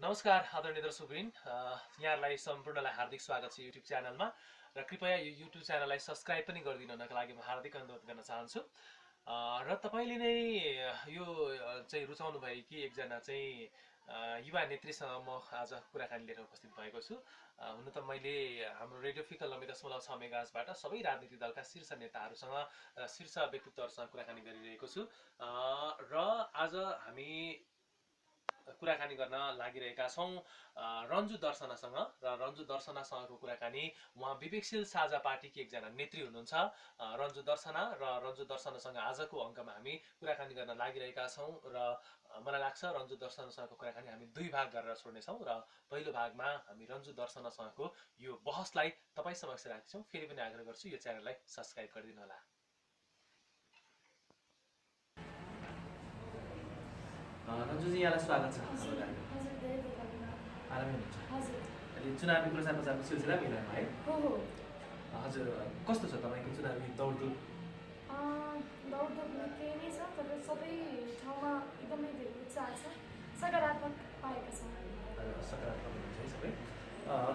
नमस्कार आदरणीय दर्शकवृन्द, यहाँहरूलाई सम्पूर्णलाई हार्दिक स्वागत छ युट्युब च्यानलमा र कृपया यो युट्युब च्यानललाई सब्स्क्राइब पनि गरिदिनु हुनका लागि म हार्दिक अनुरोध गर्न चाहन्छु। र तपाईँले नै यो चाहिँ रुचाउनु भयो कि एकजना चाहिँ युवा नेत्रीसँग म आज कुराकानी लिएर उपस्थित भएको छु। हुन त मैले हाम्रो रेडियो फिकल 90.6 मेगाहर्जबाट सबै राजनीतिक दलका शीर्ष नेताहरूसँग र शीर्ष व्यक्तित्वहरूसँग कुराकानी गरिरहेको छु। र आज हामी कुराकानी गर्न लागिरहेका छौँ रन्जु दर्शनासँग। र रन्जु दर्शनासँगको कुराकानी उहाँ विवेकशील साझा पार्टीकी एकजना नेत्री हुनुहुन्छ रन्जु दर्शना। र रन्जु दर्शनासँग आजको अङ्कमा हामी कुराकानी गर्न लागिरहेका छौँ र मलाई लाग्छ रन्जु दर्शनासँगको कुराकानी हामी दुई भाग गरेर छोड्नेछौँ र पहिलो भागमा हामी रन्जु दर्शनासँगको यो बहसलाई तपाईँ समक्ष राख्छौँ। फेरि पनि आग्रह गर्छु यो च्यानललाई सब्स्क्राइब गरिदिनु होला। रन्जुजी, यहाँलाई स्वागत छ। आरामै हुनुहुन्छ? अहिले चुनावी प्रचार प्रचारको सिलसिला मिलामा है? हजुर, कस्तो छ तपाईँको चुनावी दौडधुप? दौडधुपमा केही नै छ, तर सबै ठाउँमा एकदमै धेरै उत्साह छ, सकारात्मक पाएका छौँ। सकारात्मक हुनुहुन्छ है सबै।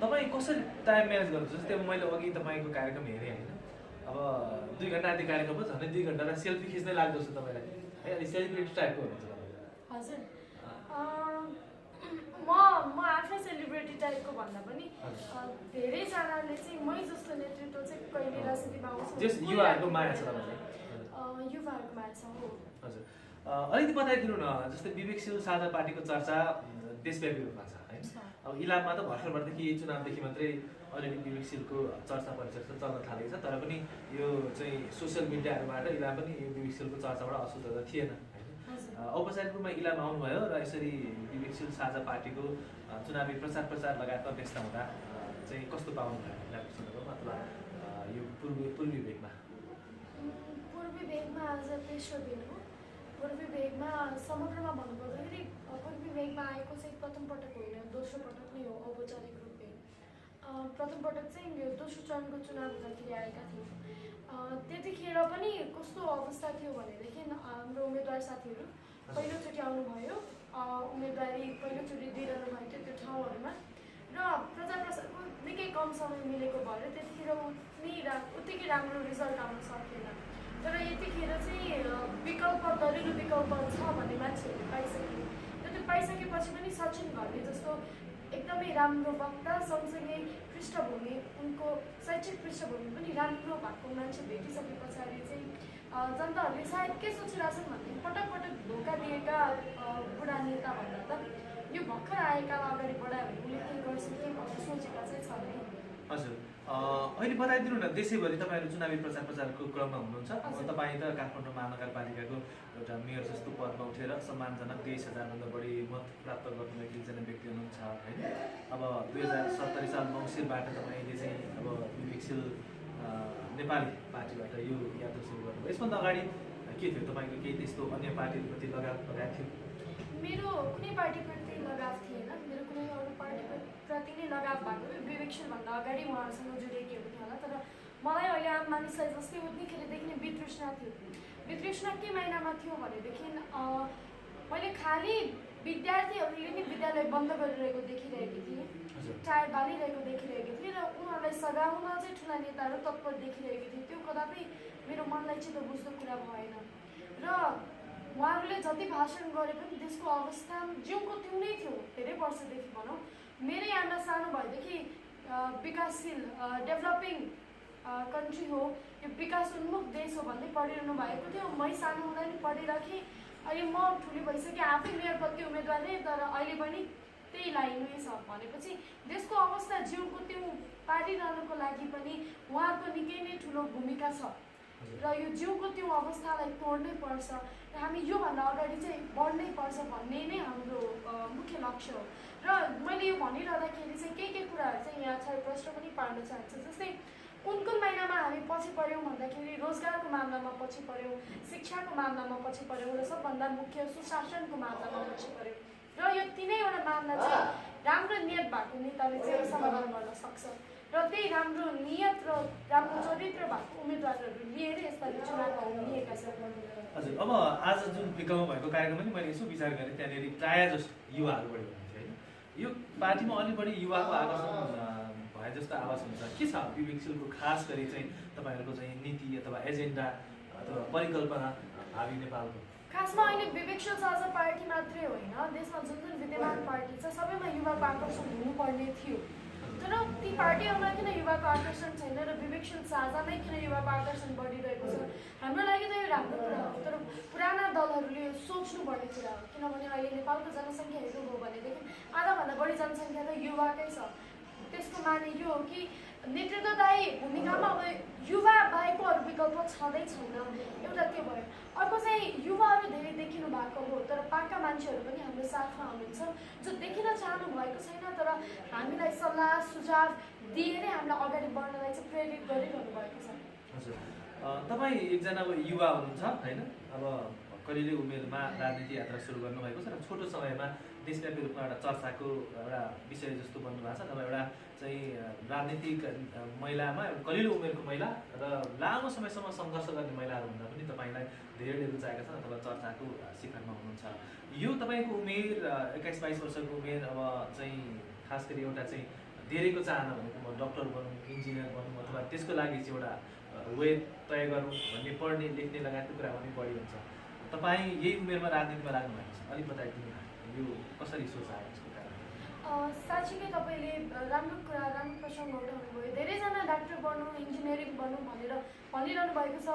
तपाईँ कसरी टाइम म्यानेज गर्नुहुन्छ? जस्तै अब मैले अघि तपाईँको कार्यक्रम हेरेँ होइन, अब 2 घन्टा आदि कार्यक्रम हो, झन्डै 2 घन्टामा सेल्फी खिच्नै लाग्दो छ तपाईँलाई है? अनि सेलिब्रिटी टाइपको हुनुहुन्छ तपाईँ? हजुर, म आफै सेलिब्रिटी टाइपको भन्दा पनि धेरैजनाले चाहिँ मै जस्तो नेतृत्व चाहिँ कहिले राजनीतिमा आउँछ, युवाहरूको माया छ तपाईँलाई? युवाहरूको माया छ हो। हजुर, अलिकति बताइदिनु न। जस्तै विवेकशील साझा पार्टीको चर्चा देशव्यापी रूपमा छ होइन। अब इलाममा त भर्खरदेखि चुनावदेखि मात्रै अलिअलि विवेकशीलको चर्चा परिचर्चा चल्न थालेको छ, तर पनि यो चाहिँ सोसियल मिडियाहरूबाट इलाम पनि यो विवेकशीलको चर्चाबाट अछुत त थिएन होइन। औपचारिक रूपमा इलाम आउनुभयो र यसरी विवेकशील साझा पार्टीको चुनावी प्रचार लगायतमा व्यस्त हुँदा चाहिँ कस्तो पाउनुभयो इलामको सन्दर्भमा अथवा यो पूर्वी भेगमा? पूर्वी भेगमा आज तेस्रो दिन हो। पूर्वी भेगमा समग्रमा भन्नुपर्दाखेरि पूर्वी भेगमा आएको चाहिँ प्रथम पटक होइन, दोस्रो पटक नै हो औपचारिक रूपले। प्रथम पटक चाहिँ यो दोस्रो चरणको चुनाव हुँदाखेरि आएका थियौँ। त्यतिखेर पनि कस्तो अवस्था थियो भनेदेखि हाम्रो उम्मेदवार साथीहरू पहिलोचोटि आउनुभयो, उम्मेदवारी पहिलोचोटि दिइरहनु भएको थियो त्यो ठाउँहरूमा, र प्रचार प्रसारको निकै कम समय मिलेको भएर त्यतिखेर उत्तिकै राम्रो रिजल्ट आउन सकेन। तर यतिखेर चाहिँ विकल्प, दरिलो विकल्प छ भन्ने मान्छेहरूले पाइसक्यो र त्यो पाइसकेपछि पनि सचिन गर्ने जस्तो एकदमै राम्रो वक्ता, सँगसँगै पृष्ठभूमि, उनको शैक्षिक पृष्ठभूमि पनि राम्रो भएको मान्छे भेटिसके पछाडि चाहिँ जनताहरूले सायद के सोचिरहेछन् भने पटक पटक धोका दिएका बुढा नेता भन्दा त यो भर्खर आएका अगाडि बढायो भने उसले के गर्छ के भनेर सोचेका चाहिँ छ नै। हजुर, अहिले बताइदिनु न, देशैभरि तपाईँहरू चुनावी प्रचारको क्रममा हुनुहुन्छ। तपाईँ त काठमाडौँ महानगरपालिकाको एउटा मेयर जस्तो पदमा उठेर सम्मानजनक 23,000 भन्दा बढी मत प्राप्त गर्नुभएको एकजना व्यक्ति हुनुहुन्छ होइन। अब 2070 साल मङ्सिरबाट तपाईँले चाहिँ अब विवेकशील नेपाली पार्टीबाट यो यात्रा सुरु गर्नुभयो। यसभन्दा अगाडि के थियो तपाईँको? केही त्यस्तो अन्य पार्टीहरूप्रति लगाव थियो? मेरो कुनै पार्टीप्रति लगाव थिएन। मेरो कुनै अरू पार्टीप्रति नै लगाव भएको विवेकशीलभन्दा अगाडि उहाँहरूसँग जोडिएकी हुन्थ्यो होला। तर मलाई अहिले आम मानिसलाई जस्तै उतिखेरदेखि नै वितृष्णा थियो। वितृष्णा के महिनामा थियो भनेदेखि मैले खालि विद्यार्थीहरूले नै विद्यालय बन्द गरिरहेको देखिरहेकी थिएँ, टायर बालिरहेको देखिरहेकी थिएँ, र उनीहरूलाई सघाउन चाहिँ ठुला नेताहरू तत्पर देखिरहेकी थिएँ। त्यो कदापि मेरो मनलाई चाहिँ त बुझ्दो कुरा भएन। र उहाँहरूले जति भाषण गरे पनि देशको अवस्था जिउको त्यो नै थियो। धेरै वर्षदेखि भनौँ, मेरै आमा सानो भएदेखि विकासशील डेभलपिङ कन्ट्री हो, यो विकास उन्मुख देश हो भन्दै पढिरहनु भएको थियो। मै सानो हुँदा नि पढिराखेँ। अहिले म ठुली भइसकेँ, आफै मेयर पदको उम्मेदवार नै, तर अहिले पनि त्यही लाइनै छ भनेपछि देशको अवस्था जिउको त्यो पारिरहनुको लागि पनि उहाँको निकै नै ठुलो भूमिका छ र यो जिउको त्यो अवस्थालाई तोड्नै पर्छ र हामी योभन्दा अगाडि चाहिँ बढ्नै पर्छ भन्ने नै हाम्रो मुख्य लक्ष्य हो। र मैले यो भनिरहँदाखेरि चाहिँ के कुराहरू चाहिँ यहाँ छ प्रश्न पनि पार्न चाहन्छु। जस्तै कुन महिनामा हामी पछि पऱ्यौँ भन्दाखेरि रोजगारको मामलामा पछि पऱ्यौँ, शिक्षाको मामलामा पछि पऱ्यौँ र सबभन्दा मुख्य सुशासनको मामलामा पछि पऱ्यौँ। र यो तीनैवटा मामला चाहिँ राम्रो नियत भएको नेताले चाहिँ समाधान गर्न सक्छ र त्यही राम्रो नियत र राम्रो चरित्र भएको उम्मेदवारहरू लिएर यसपालि चुनावमा उम्लिएका छन्। हजुर, अब आज जुन फिकाउमा भएको कार्यक्रममा नि मैले यसो विचार गरेँ, त्यहाँनिर प्रायः जस्तो युवाहरू बढी हुनुहुन्छ होइन। यो पार्टीमा अलि बढी युवाको आकर्षण भए जस्तो आवाज हुन्छ। के छ विवेकशीलको खास गरी चाहिँ तपाईँहरूको चाहिँ नीति अथवा एजेन्डा अथवा परिकल्पना भावी नेपालको? खासमा अहिले विवेकशील साझा पार्टी मात्रै होइन, देशमा जुन जुन विद्यमान पार्टी छ सबैमा युवाको आकर्षण हुनुपर्ने थियो। तर ती पार्टीहरूमा किन युवाको आकर्षण छैन र विवेकशील साझामै किन युवाको आकर्षण बढिरहेको छ? हाम्रो लागि त यो राम्रो कुरा हो, तर पुराना दलहरूले सोच्नुपर्ने कुरा हो। किनभने अहिले नेपालको जनसङ्ख्या हेर्नुभयो भनेदेखि आधाभन्दा बढी जनसङ्ख्या त युवाकै छ। त्यसको माने यो हो कि नेतृत्वदायी भूमिकामा अब युवा बाहेकको अरू विकल्प छँदै छैन। एउटा त्यो भयो। अर्को चाहिँ युवाहरू धेरै देखिनु भएको हो, तर पाका मान्छेहरू पनि हाम्रो साथमा हुनुहुन्छ जो देखिन चाहनु भएको छैन, तर हामीलाई सल्लाह सुझाव दिएर हामीलाई अगाडि बढ्नलाई चाहिँ प्रेरित गरिरहनु भएको छ। हजुर, तपाईँ एकजना अब युवा हुनुहुन्छ होइन, अब कलिलो उमेरमा राजनीति यात्रा सुरु गर्नुभएको छ र छोटो समयमा देशव्यापी रूपमा एउटा चर्चाको एउटा विषय जस्तो बन्नुभएको छ। तपाईँ एउटा चाहिँ राजनीतिक महिलामा कलिलो उमेरको महिला र लामो समयसम्म सङ्घर्ष गर्ने महिलाहरूभन्दा पनि तपाईँलाई धेरैले रुचाएका छन् अथवा चर्चाको शिखरमा हुनुहुन्छ। यो तपाईँको उमेर 21-22 वर्षको उमेर, अब चाहिँ खास गरी एउटा चाहिँ धेरैको चाहना भनेको म डक्टर बनौँ, इन्जिनियर बनौँ अथवा त्यसको लागि चाहिँ एउटा वे तय गरौँ भन्ने पढ्ने लेख्ने लगायतको कुरा पनि बढी हुन्छ। तपाईँ यही उमेरमा राजनीतिमा लाग्नु भएको छ, अलिक बताइदिनु यो कसरी सोच आयो यसको कारण? साँच्चीकै तपाईँले राम्रो कुरा, राम्रो प्रसङ्ग उठाउनुभयो। धेरैजना डाक्टर बन्नु, इन्जिनियरिङ बन्नु भनेर भनिरहनु भएको छ।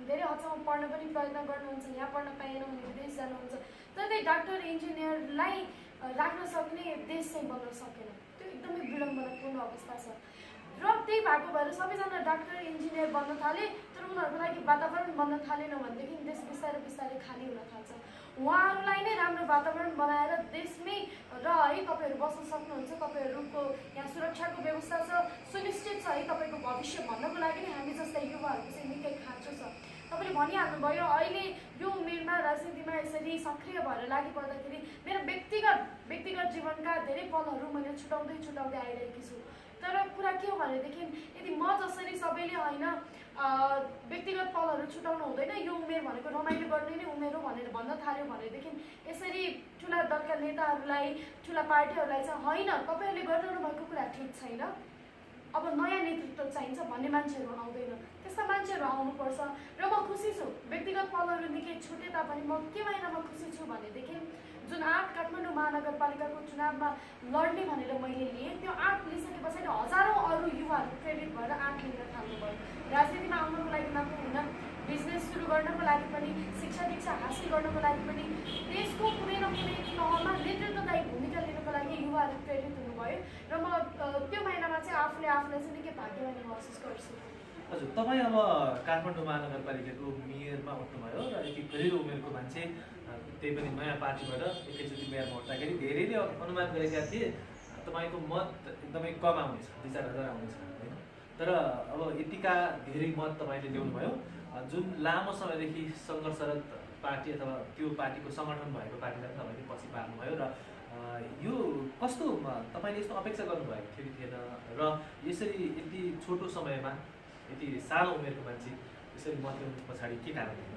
धेरै हदसम्म पढ्न पनि प्रयत्न गर्नुहुन्छ, यहाँ पढ्न पाएन भने विदेश जानुहुन्छ। तर त्यही डाक्टर इन्जिनियरलाई राख्न सक्ने देश चाहिँ बन्न सकेन। त्यो एकदमै विडम्बनापूर्ण अवस्था छ। र त्यही भएको भएर सबैजना डाक्टर इन्जिनियर बन्न थाले, तर उनीहरूको लागि वातावरण बन्न थालेन भनेदेखि देश बिस्तारै बिस्तारै खाली हुन थाल्छ। उहाँहरूलाई नै राम्रो वातावरण बनाएर देशमै र है तपाईँहरू बस्न सक्नुहुन्छ, तपाईँहरूको यहाँ सुरक्षाको व्यवस्था छ, सुनिश्चित छ है तपाईँको भविष्य भन्नको लागि नै हामी जस्ता युवाहरूको चाहिँ निकै खाँचो छ। तपाईँले भनिहाल्नुभयो अहिले यो उमेरमा राजनीतिमा यसरी सक्रिय भएर लागि पर्दाखेरि मेरो व्यक्तिगत जीवनका धेरै पलहरू मैले छुटाउँदै आइरहेकी छु। तर कुरा के हो भनेदेखि यदि म जसरी सबैले होइन व्यक्तिगत पलहरू छुटाउनु हुँदैन, यो उमेर भनेको रमाइलो गर्ने नै उमेर हो भनेर भन्न थाल्यो भनेदेखि यसरी ठुला दलका नेताहरूलाई, ठुला पार्टीहरूलाई चाहिँ होइन तपाईँहरूले गरिरहनु भएको कुरा ठिक छैन, अब नयाँ नेतृत्व चाहिन्छ भन्ने मान्छेहरू आउँदैन। त्यस्ता मान्छेहरू आउनुपर्छ र म खुसी छु। व्यक्तिगत पलहरू निकै छुटे तापनि म के महिनामा खुसी छु भनेदेखि जुन 8 काठमाडौँ महानगरपालिकाको चुनावमा लड्ने भनेर मैले लिएँ, त्यो 8 लिइसके पछाडि हजारौँ अरू युवाहरू प्रेरित भएर 8 लिन थाल्नुभयो। राजनीतिमा आउनको लागि मात्रै होइन, बिजनेस सुरु गर्नको लागि पनि, शिक्षा दीक्षा हासिल गर्नको लागि पनि, देशको कुनै न कुनै तहमा नेतृत्वदायी भूमिका लिनको लागि युवाहरू प्रेरित हुनुभयो र म त्यो महिनामा चाहिँ आफूलाई चाहिँ निकै भाग्यवानी महसुस गर्छु। हजुर, तपाईँ अब काठमाडौँ महानगरपालिकाको मेयरमा उठ्नुभयो र यति कलिलो उमेरको मान्छे, त्यही पनि नयाँ पार्टीबाट एकैचोटि मेयरमा उठ्दाखेरि धेरैले अनुमान गरेका थिए तपाईँको मत एकदमै कम आउनेछ, 2-4 हजार आउनेछ होइन। तर अब यतिका धेरै मत तपाईँले ल्याउनुभयो, जुन लामो समयदेखि सङ्घर्षरत पार्टी अथवा त्यो पार्टीको सङ्गठन भएको पार्टीलाई पनि तपाईँले पछि पार्नुभयो र यो कस्तो तपाईँले यस्तो अपेक्षा गर्नुभएको थियो कि थिएन र यसरी यति छोटो समयमा यति सानो उमेरको मान्छे यसरी मत ल्याउनु पछाडि के कारण देख्नुहुन्छ?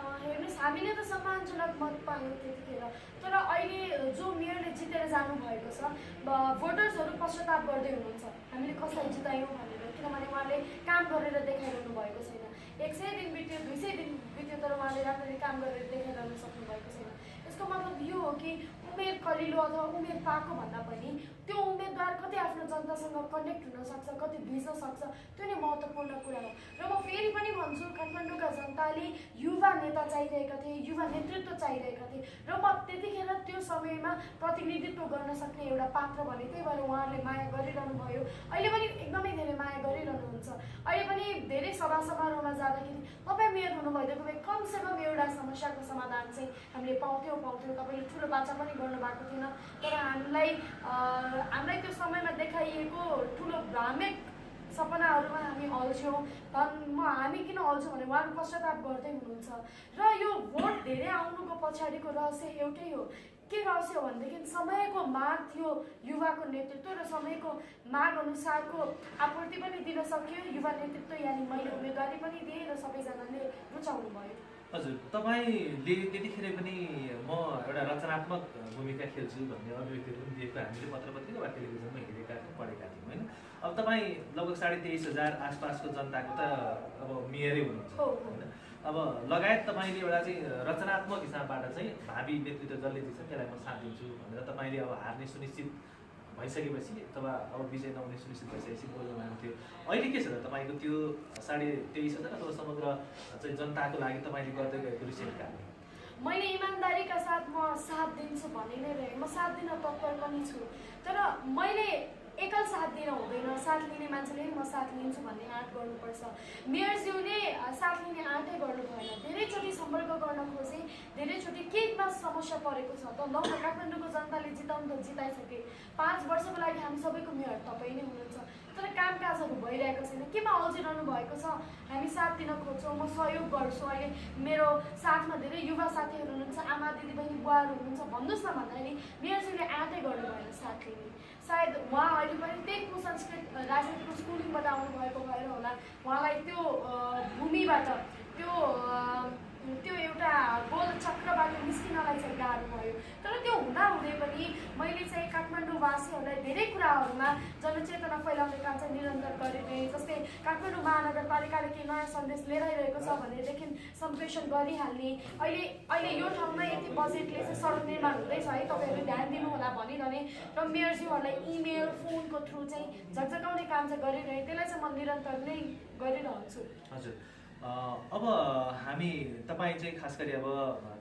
हेर्नुहोस्, हामीले त सम्मानजनक मत पायौँ त्यतिखेर, तर अहिले जो मेयरले जितेर जानुभएको छ भोटर्सहरू पश्चाताप गर्दै हुनुहुन्छ हामीले कसलाई जितायौँ भनेर। किनभने उहाँले काम गरेर देखाइरहनु भएको छैन। 100 दिन बित्यो, 200 दिन बित्यो, तर उहाँले राम्ररी काम गरेर देखाइरहनु सक्नु भएको छैन। यसको मतलब यो हो कि उमेर कलिलो अथवा उमेर पाएको भन्दा पनि त्यो उम्मेदवार कति आफ्नो जनतासँग कनेक्ट हुन सक्छ, कति भिज्न सक्छ, त्यो नै महत्त्वपूर्ण कुरा हो। र म फेरि पनि भन्छु, काठमाडौँका जनताले युवा नेता चाहिरहेका थिए, युवा नेतृत्व चाहिरहेका थिए र म त्यतिखेर त्यो समयमा प्रतिनिधित्व गर्न सक्ने एउटा पात्र भने, त्यही भएर उहाँहरूले माया गरिरहनु भयो। अहिले पनि एकदमै धेरै माया गरिरहनुहुन्छ। अहिले पनि धेरै सभा समारोहमा जाँदाखेरि तपाईँ मेयर हुनुभइदिएको भए कमसेकम एउटा समस्याको समाधान चाहिँ हामीले पाउँथ्यौँ। तपाईँले ठुलो बाचा पनि गर्नुभएको थिएन, तर हामीलाई त्यो समयमा देखाइएको ठुलो भ्रामिक सपनाहरूमा हामी अल्झ्यौँ। हामी किन अल्झ्यौँ भने उहाँहरू पश्चाताप गर्दै हुनुहुन्छ। र यो भोट धेरै आउनुको पछाडिको रहस्य एउटै हो। के रहस्य हो भनेदेखि समयको माग थियो युवाको नेतृत्व र समयको माग अनुसारको आपूर्ति पनि दिन सक्यो युवा नेतृत्व, यानि मैले उम्मेदवारी पनि दिएँ र सबैजनाले रुचाउनु भयो। हजुर, तपाईँले त्यतिखेर पनि म एउटा रचनात्मक भूमिका खेल्छु भन्ने अभिव्यक्तिहरू पनि दिएको हामीले पत्र पत्रिका वा टेलिभिजनमा हेरेका थियौँ, पढेका थियौँ होइन। अब तपाईँ लगभग 23,500 आसपासको जनताको त अब मेयरै हुनुहुन्छ होइन। अब लगायत तपाईँले एउटा चाहिँ रचनात्मक हिसाबबाट चाहिँ भावी नेतृत्व जसले दिन्छ त्यसलाई म साथ दिन्छु भनेर तपाईँले अब हार्ने सुनिश्चित भइसकेपछि अथवा अब विजय नहुने सुनिश्चित भइसकेपछि बोल्नु लाग्थ्यो। अहिले के छ त तपाईँको त्यो 23,500 अथवा समग्र चाहिँ जनताको लागि तपाईँले गर्दै गएको रिसेन्ट काम? मैले इमान्दारीका साथ म साथ दिन्छु भनि नै रहेँ, म साथ दिन तत्पर पनि छु। तर मैले एकल साथ दिन हुँदैन, साथ लिने मान्छेले म साथ लिन्छु भन्ने आँट गर्नुपर्छ। मेयरज्यूले साथ लिने आँटै गर्नु भएन। धेरैचोटि सम्पर्क गर्न खोजेँ, धेरैचोटि केमा समस्या परेको छ त ल काठमाडौँको जनताले जिताउनु त जिताइसके, 5 वर्षको लागि हामी सबैको मेयर तपाईँ नै हुनुहुन्छ, तर कामकाजहरू भइरहेको छैन, केमा अल्झिरहनु भएको छ? हामी साथ दिन खोज्छौँ, म सहयोग गर्छु। अहिले मेरो साथमा धेरै युवा साथीहरू हुनुहुन्छ, आमा दिदीबहिनी बुवाहरू हुनुहुन्छ, भन्नुहोस् न भन्दाखेरि मेयरज्यूले आँटै गर्नु भएन साथ लिने। सायद उहाँ अहिले पनि त्यही कुसंस्कृत राजनीतिको स्कुलिङबाट आउनुभएको भएर होला, उहाँलाई त्यो भूमिबाट त्यो एउटा गोल चक्रबाट निस्किनलाई चाहिँ गाह्रो भयो। तर त्यो हुँदाहुँदै पनि मैले चाहिँ काठमाडौँवासीहरूलाई धेरै कुराहरूमा जनचेतना फैलाउने काम चाहिँ निरन्तर गरिरहेँ। जस्तै काठमाडौँ महानगरपालिकाले केही नयाँ सन्देश लिएर आइरहेको छ भनेदेखि सम्प्रेषण गरिहाल्ने, अहिले यो ठाउँमा यति बजेटले चाहिँ सडक निर्माण हुँदैछ है, तपाईँहरूले ध्यान दिनुहोला भनिरहने र मेयरज्यूहरूलाई इमेल फोनको थ्रु चाहिँ झकझकाउने काम चाहिँ गरिरहेँ। त्यसलाई चाहिँ म निरन्तर नै गरिरहन्छु। हजुर, अब हामी तपाईँ चाहिँ खास गरी अब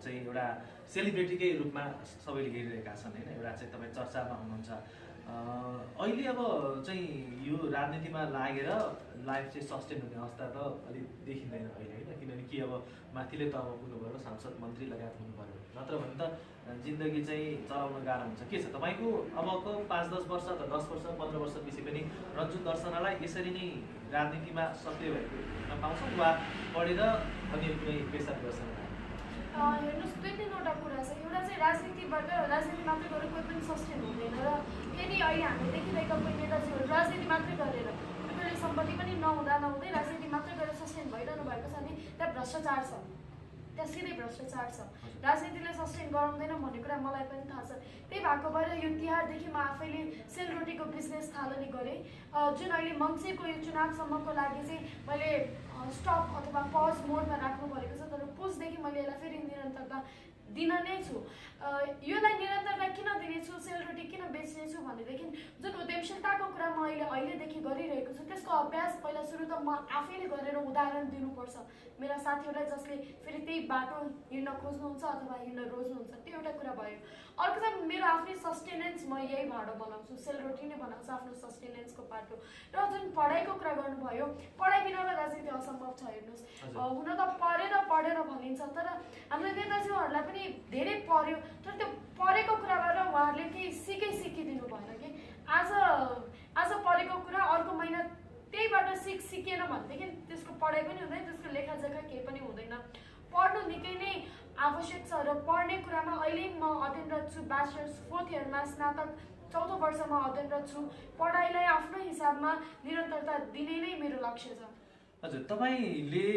चाहिँ एउटा सेलिब्रेटीकै रूपमा सबैले हेरिरहेका छन् होइन। एउटा चाहिँ तपाईँ चर्चामा हुनुहुन्छ। अहिले अब चाहिँ यो राजनीतिमा लागेर लाइफ चाहिँ सस्टेन हुने अवस्था त अलिक देखिँदैन अहिले होइन, किनभने कि अब माथिले त अब पुग्नुभयो, सांसद मन्त्री लगायत हुनुभयो, नत्र भने त जिन्दगी चाहिँ चलाउन गाह्रो हुन्छ। के छ तपाईँको अबको 5-10 वर्ष त 10 वर्ष 15 वर्षपछि पनि रन्जु दर्शनालाई यसरी नै राजनीतिमा सक्रिय भएको हेर्न पाउँछौँ वा पढेर अन्य कुनै पेसा व्यवसाय? हेर्नुहोस्, 2-3वटा कुरा छ। एउटा चाहिँ राजनीति मात्रै गरेर कोही पनि सस्टेन हुँदैन र यदि अहिले हामीले देखिरहेका कोही नेताजीहरू राजनीति मात्रै गरेर उनीहरूले सम्पत्ति पनि नहुँदै राजनीति मात्रै गरेर सस्टेन भइरहनु भएको छ भने त्यहाँ भ्रष्टाचार छ, त्यहाँ सिधै भ्रष्टाचार छ। राजनीतिले सस्टेन गराउँदैन भन्ने कुरा मलाई पनि थाहा छ। त्यही भएको भएर यो तिहारदेखि म आफैले सेलरोटीको बिजनेस थालनी गरेँ, जुन अहिले मङ्सिरको यो चुनावसम्मको लागि चाहिँ मैले स्टप अथवा पज मोडमा राख्नु परेको छ, तर पुसदेखि मैले यसलाई फेरि निरन्तरता दिन नै छु। योलाई निरन्तरता किन दिनेछु, सेलरोटी किन बेच्नेछु भनेदेखि जुन उद्यमशीलताको कुरा म अहिलेदेखि गरिरहेको छु त्यसको अभ्यास पहिला सुरु त म आफैले गरेर उदाहरण दिनुपर्छ। मेरा साथीहरूलाई जसले फेरि त्यही बाटो हिँड्न खोज्नुहुन्छ अथवा हिँड्न रोज्नुहुन्छ, त्यो एउटा कुरा भयो। अर्को चाहिँ मेरो आफ्नै सस्टेनेन्स म यही भाँडो बनाउँछु, सेलरोटी नै बनाउँछु आफ्नो सस्टेनेन्सको बाटो। र जुन पढाइको कुरा गर्नुभयो, पढाइ बिनालाई राजनीति असम्भव छ। हेर्नुहोस्, हुन त पढेर भनिन्छ, तर हाम्रो नेताजीहरूलाई पनि धेरै पढ्यो, तर त्यो पढेको कुराबाट उहाँहरूले केही सिकिदिनु भएन कि आज पढेको कुरा अर्को महिना त्यहीबाट सिकेन भनेदेखि त्यसको पढाइ पनि हुँदैन, त्यसको लेखाजोखा केही पनि हुँदैन। पढ्नु निकै नै आवश्यक छ र पढ्ने कुरामा अहिले म अध्ययनरत छु। ब्याचलर्स 4th इयरमा, स्नातक 4औं वर्षमा अध्ययनरत छु। पढाइलाई आफ्नो हिसाबमा निरन्तरता दिने नै मेरो लक्ष्य छ। हजुर, तपाईँले